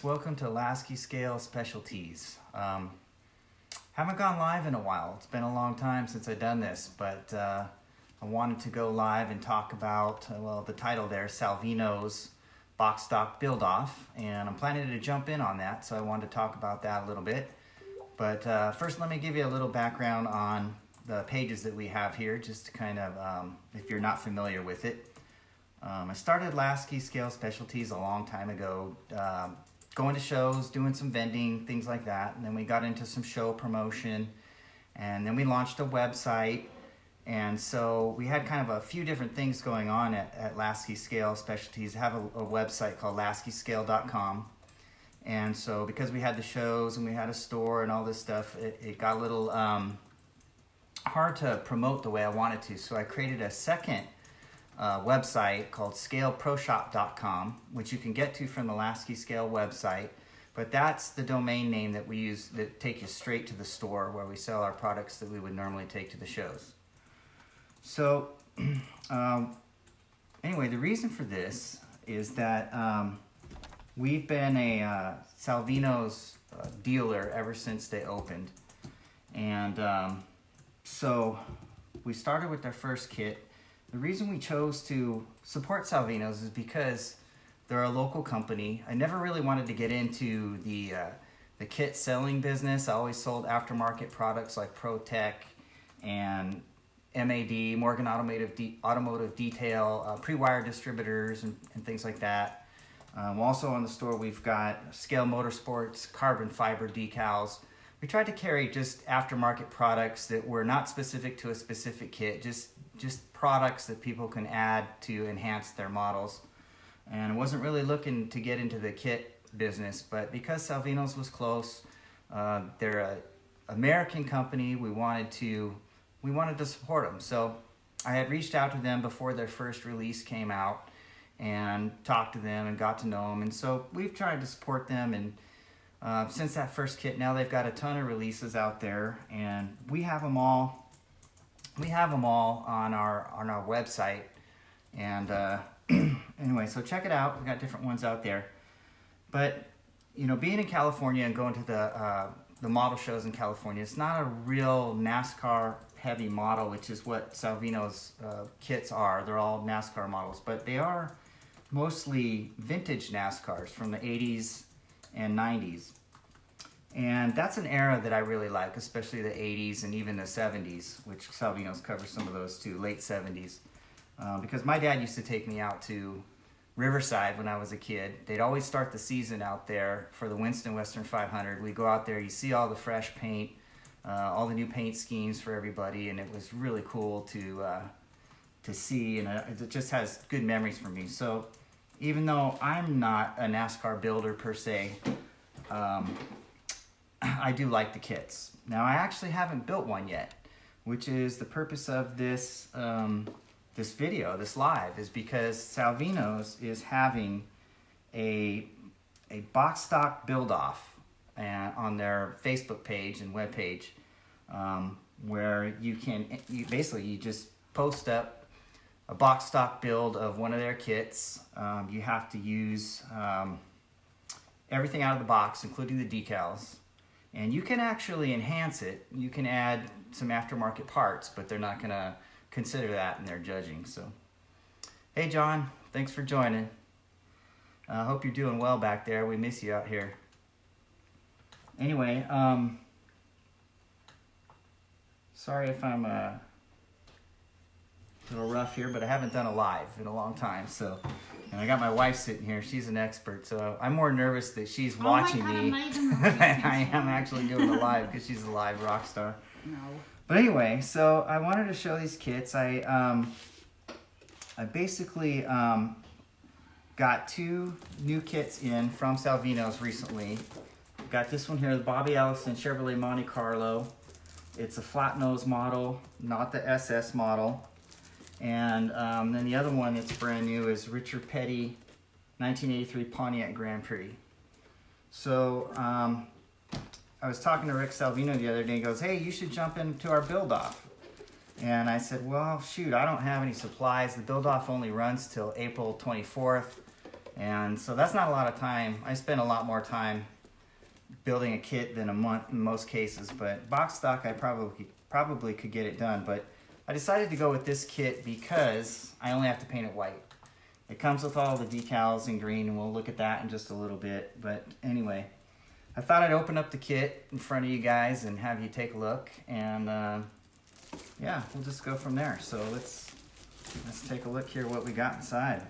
welcome to Lasky Scale Specialties. Haven't gone live in a while. It's been a long time since I've done this, but I wanted to go live and talk about, well, the title there, Salvino's Box Stock Buildoff, and I'm planning to jump in on that, so I wanted to talk about that a little bit. But first, let me give you a little background on the pages that we have here, just to kind of, if you're not familiar with it. I started Lasky Scale Specialties a long time ago, going to shows, doing some vending, things like that. And then we got into some show promotion, and then we launched a website. And so we had kind of a few different things going on at Lasky Scale Specialties. I have a website called laskyscale.com. And so because we had the shows and we had a store and all this stuff, it got a little hard to promote the way I wanted to. So I created a second website called scaleproshop.com, which you can get to from the Lasky Scale website, but that's the domain name that we use that take you straight to the store where we sell our products that we would normally take to the shows. So anyway, the reason for this is that we've been a Salvino's dealer ever since they opened, and so we started with their first kit. The reason we chose to support Salvino's is because they're a local company. I never really wanted to get into the kit selling business. I always sold aftermarket products like ProTech and MAD, Morgan Automotive Detail, pre-wire distributors and things like that. Also on the store we've got Scale Motorsports, carbon fiber decals. We tried to carry just aftermarket products that were not specific to a specific kit, just products that people can add to enhance their models. And I wasn't really looking to get into the kit business, but because Salvino's was close, they're an American company, we wanted to support them. So I had reached out to them before their first release came out and talked to them and got to know them. And so we've tried to support them, and since that first kit, now they've got a ton of releases out there, and we have them all. We have them all on our website, and anyway, so check it out. We got different ones out there. But you know, being in California and going to the model shows in California, it's not a real NASCAR heavy model, which is what Salvino's kits are. They're all NASCAR models, but they are mostly vintage NASCARs from the 80s and 90s. And that's an era that I really like, especially the 80s and even the 70s, which Salvino's covers some of those too, late 70s. Because my dad used to take me out to Riverside when I was a kid. They'd always start the season out there for the Winston Western 500. We go out there, you see all the fresh paint, all the new paint schemes for everybody, and it was really cool to see, and it just has good memories for me. So even though I'm not a NASCAR builder per se, I do like the kits. Now, I actually haven't built one yet, which is the purpose of this this video, this live, is because Salvino's is having a box stock build-off on their Facebook page and web page, where you just post up a box stock build of one of their kits. You have to use everything out of the box, including the decals. And you can actually enhance it. You can add some aftermarket parts, but they're not going to consider that in their judging. So, hey John, thanks for joining. I hope you're doing well back there. We miss you out here. Anyway, sorry if I'm a little rough here, but I haven't done a live in a long time. So, and I got my wife sitting here. She's an expert, so I'm more nervous that she's watching me than I am actually doing the live, because she's a live rock star. No. But anyway, so I wanted to show these kits. I basically got two new kits in from Salvino's recently. Got this one here, the Allison Chevrolet Monte Carlo. It's a flat nose model, not the SS model. And then the other one that's brand new is Richard Petty 1983 Pontiac Grand Prix. So I was talking to Rick Salvino the other day. He goes, hey, you should jump into our build-off. And I said, well, shoot, I don't have any supplies. The build-off only runs till April 24th. And so that's not a lot of time. I spend a lot more time building a kit than a month in most cases, but box stock I probably could get it done. But I decided to go with this kit because I only have to paint it white. It comes with all the decals in green, and we'll look at that in just a little bit. But anyway, I thought I'd open up the kit in front of you guys and have you take a look, and yeah, we'll just go from there. So let's take a look here what we got inside.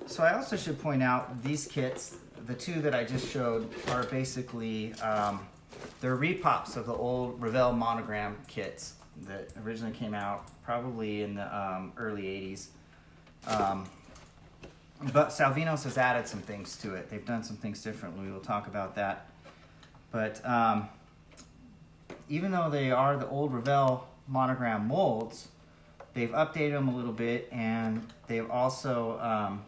So I also should point out these kits, the two that I just showed, are basically they're repops of the old Revell monogram kits that originally came out probably in the early 80s. But Salvino's has added some things to it. They've done some things differently. We'll talk about that. But even though they are the old Revell monogram molds, they've updated them a little bit, and they've also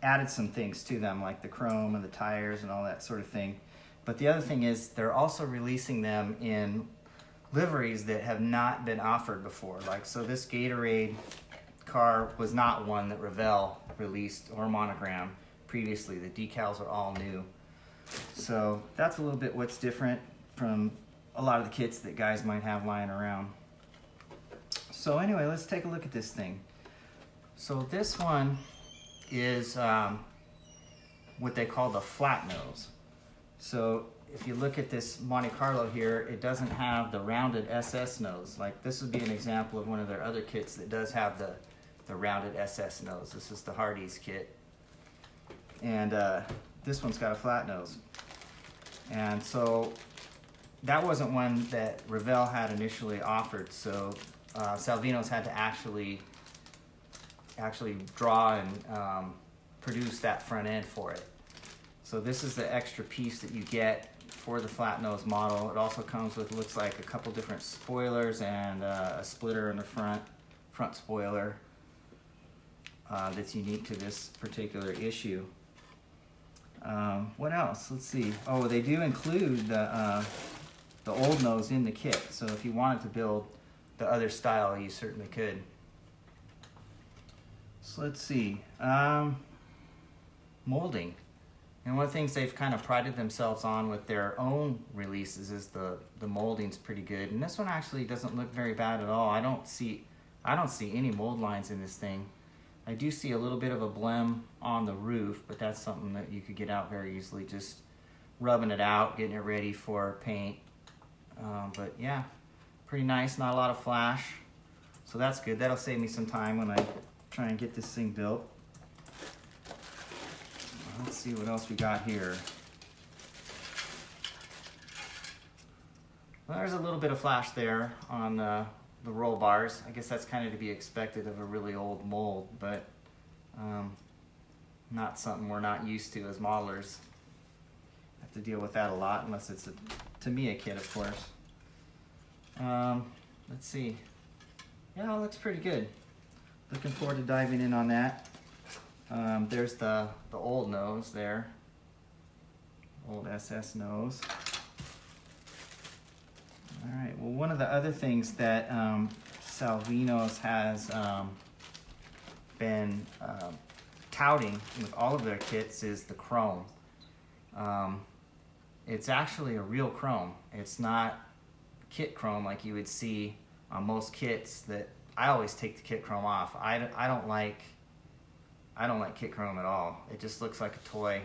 added some things to them, like the chrome and the tires and all that sort of thing. But the other thing is they're also releasing them in liveries that have not been offered before. Like, so this Gatorade car was not one that Revell released or monogram previously. The decals are all new. So that's a little bit what's different from a lot of the kits that guys might have lying around. So anyway, let's take a look at this thing. So this one is what they call the flat nose. So if you look at this Monte Carlo here, it doesn't have the rounded SS nose. Like, this would be an example of one of their other kits that does have the rounded SS nose. This is the Hardy's kit. And this one's got a flat nose. And so that wasn't one that Revell had initially offered. So Salvino's had to actually draw and produce that front end for it. So this is the extra piece that you get for the flat nose model. It also comes with, looks like, a couple different spoilers and a splitter in the front spoiler that's unique to this particular issue. What else? Let's see. Oh, they do include the old nose in the kit. So if you wanted to build the other style, you certainly could. So let's see. Molding. And one of the things they've kind of prided themselves on with their own releases is the molding's pretty good. And this one actually doesn't look very bad at all. I don't see any mold lines in this thing. I do see a little bit of a blem on the roof, but that's something that you could get out very easily, just rubbing it out, getting it ready for paint. But yeah, pretty nice, not a lot of flash. So that's good. That'll save me some time when I try and get this thing built. Let's see what else we got here. Well, there's a little bit of flash there on the roll bars. I guess that's kind of to be expected of a really old mold, but not something we're not used to as modelers. Have to deal with that a lot, unless it's a Tamiya kit, of course. Let's see. Yeah, it looks pretty good. Looking forward to diving in on that. There's the old nose there, old SS nose. All right, well, one of the other things that Salvino's has been touting with all of their kits is the chrome. It's actually a real chrome. It's not kit chrome like you would see on most kits. That I always take the kit chrome off. I don't like kit chrome at all. It just looks like a toy,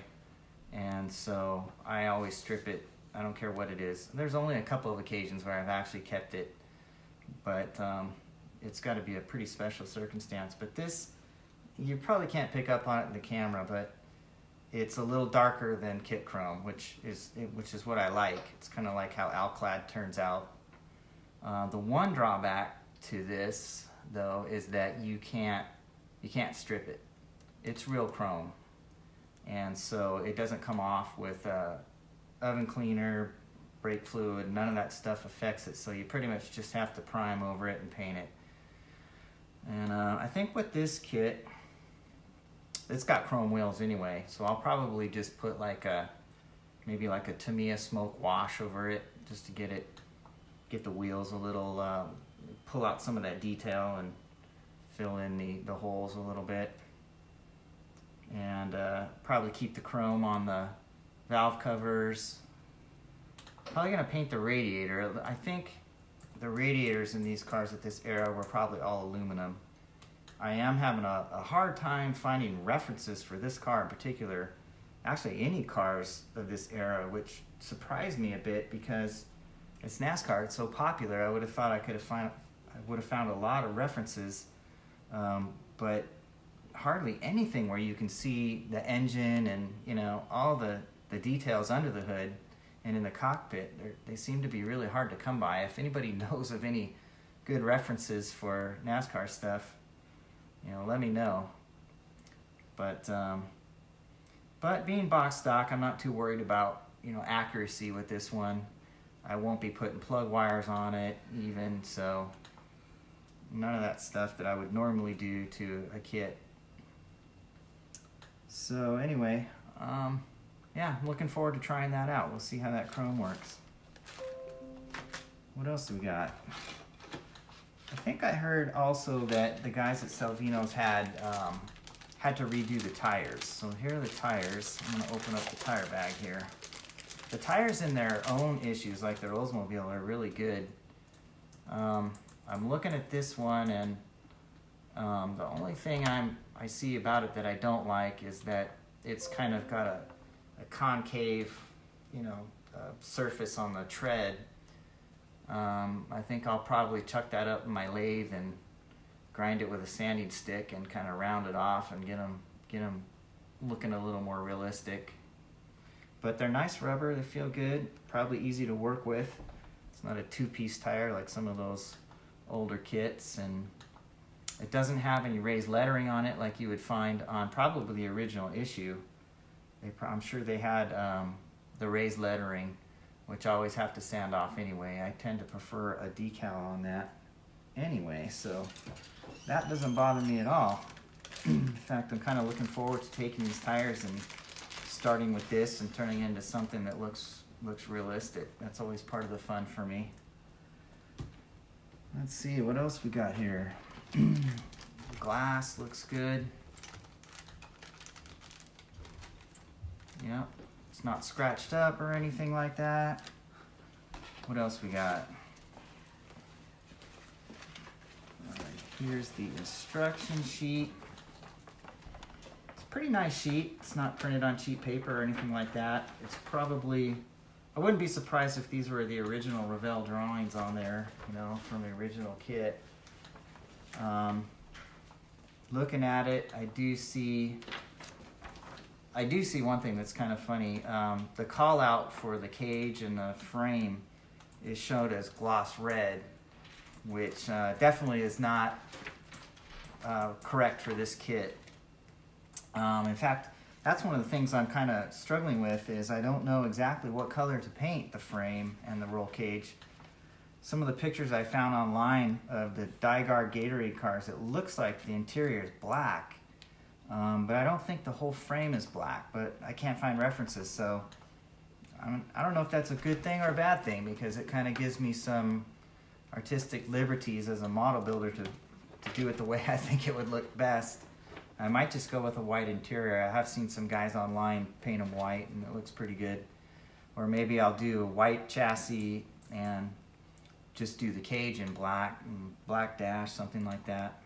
and so I always strip it. I don't care what it is. There's only a couple of occasions where I've actually kept it, but it's got to be a pretty special circumstance. But this, you probably can't pick up on it in the camera, but it's a little darker than kit chrome, which is what I like. It's kind of like how Alclad turns out. The one drawback to this, though, is that you can't strip it. It's real chrome, and so it doesn't come off with oven cleaner, brake fluid. None of that stuff affects it, so you pretty much just have to prime over it and paint it. And I think with this kit, it's got chrome wheels anyway, so I'll probably just put maybe like a Tamiya smoke wash over it, just to get the wheels a little, pull out some of that detail and fill in the holes a little bit. and probably keep the chrome on the valve covers. Probably gonna paint the radiator. I think the radiators in these cars at this era were probably all aluminum. I am having a hard time finding references for this car in particular, actually any cars of this era, which surprised me a bit because it's NASCAR, it's so popular. I would have thought I would have found a lot of references, but hardly anything where you can see the engine and, you know, all the details under the hood and in the cockpit. They seem to be really hard to come by. If anybody knows of any good references for NASCAR stuff, you know, let me know. But being box stock, I'm not too worried about, you know, accuracy with this one. I won't be putting plug wires on it even, so none of that stuff that I would normally do to a kit. So anyway, yeah, I'm looking forward to trying that out. We'll see how that chrome works. What else do we got? I think I heard also that the guys at Salvino's had to redo the tires. So here are the tires. I'm going to open up the tire bag here. The tires in their own issues, like their Oldsmobile, are really good. I'm looking at this one, and the only thing I see about it that I don't like is that it's kind of got a concave, you know, surface on the tread. I think I'll probably chuck that up in my lathe and grind it with a sanding stick and kind of round it off and get them looking a little more realistic. But they're nice rubber, they feel good, probably easy to work with. It's not a two-piece tire like some of those older kits, and it doesn't have any raised lettering on it like you would find on probably the original issue. I'm sure they had the raised lettering, which I always have to sand off anyway. I tend to prefer a decal on that anyway, so that doesn't bother me at all. In fact, I'm kind of looking forward to taking these tires and starting with this and turning it into something that looks realistic. That's always part of the fun for me. Let's see, what else we got here? Glass looks good. Yep. It's not scratched up or anything like that. What else we got? All right, here's the instruction sheet. It's a pretty nice sheet. It's not printed on cheap paper or anything like that. It's probably, I wouldn't be surprised if these were the original Revell drawings on there, you know, from the original kit. Looking at it, I do see one thing that's kind of funny. The call out for the cage and the frame is shown as gloss red, which definitely is not correct for this kit. In fact, that's one of the things I'm kind of struggling with, is I don't know exactly what color to paint the frame and the roll cage. Some of the pictures I found online of the Dygar Gatorade cars, it looks like the interior is black. But I don't think the whole frame is black, but I can't find references, so I don't know if that's a good thing or a bad thing, because it kind of gives me some artistic liberties as a model builder to do it the way I think it would look best. I might just go with a white interior. I have seen some guys online paint them white, and it looks pretty good. Or maybe I'll do a white chassis and just do the cage in black, and black dash, something like that.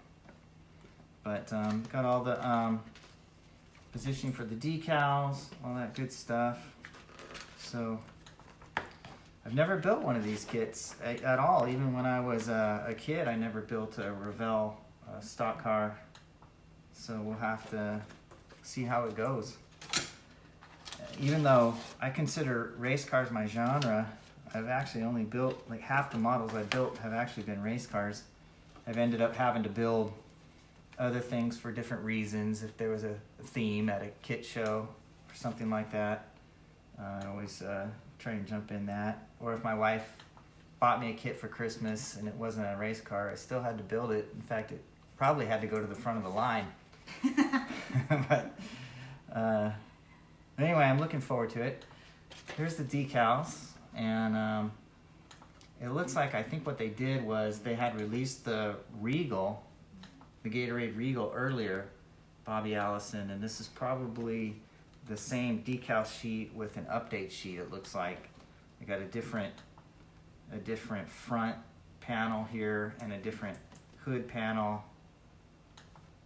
But got all the positioning for the decals, all that good stuff. So I've never built one of these kits at all. Even when I was a kid, I never built a Revell stock car. So we'll have to see how it goes. Even though I consider race cars my genre, I've actually only built, like half the models I built have actually been race cars. I've ended up having to build other things for different reasons. If there was a theme at a kit show or something like that, I always try and jump in that. Or if my wife bought me a kit for Christmas and it wasn't a race car, I still had to build it. In fact, it probably had to go to the front of the line. But anyway, I'm looking forward to it. Here's the decals, and it looks like, I think what they did was they had released the Regal, the Gatorade Regal, earlier, Bobby Allison, and this is probably the same decal sheet with an update sheet. It looks like I got a different front panel here and a different hood panel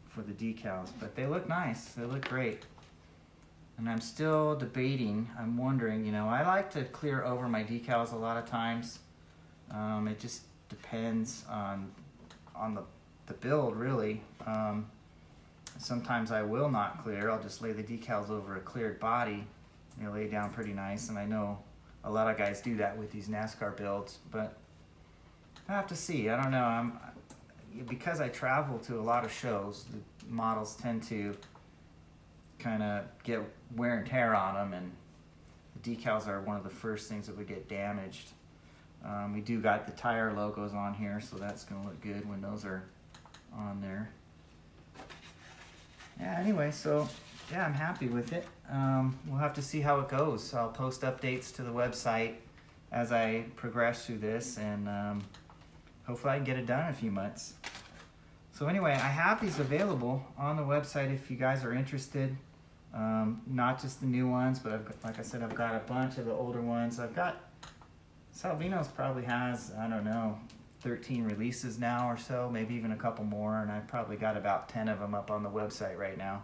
for the decals, but they look nice. They look great. And I'm still debating. I'm wondering, you know, I like to clear over my decals a lot of times. It just depends on the build, really. Sometimes I will not clear. I'll just lay the decals over a cleared body. They lay down pretty nice, and I know a lot of guys do that with these NASCAR builds, but I have to see. I don't know. Because I travel to a lot of shows, the models tend to kind of get wear and tear on them, and the decals are one of the first things that would get damaged. We do got the tire logos on here, so that's going to look good when those are on there. Yeah, anyway, so yeah, I'm happy with it. We'll have to see how it goes. I'll post updates to the website as I progress through this, and hopefully I can get it done in a few months. So anyway, I have these available on the website if you guys are interested. Not just the new ones, but like I said, I've got a bunch of the older ones. I've got, Salvino's probably has, I don't know, 13 releases now or so, maybe even a couple more, and I've probably got about 10 of them up on the website right now.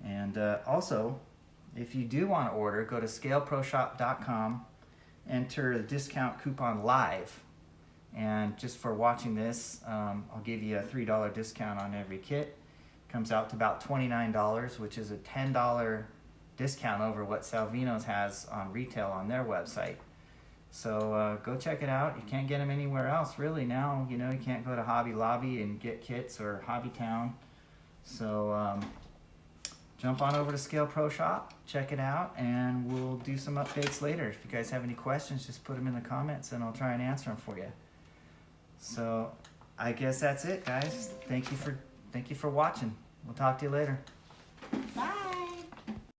And also, if you do want to order, go to scaleproshop.com, enter the discount coupon LIVE, and just for watching this, I'll give you a $3 discount on every kit. Comes out to about $29, which is a $10 discount over what Salvino's has on retail on their website. So go check it out. You can't get them anywhere else really now. You know, you can't go to Hobby Lobby and get kits, or Hobby Town. So jump on over to Scale Pro Shop, check it out, and we'll do some updates later. If you guys have any questions, just put them in the comments and I'll try and answer them for you. So I guess that's it, guys. Thank you for watching. We'll talk to you later.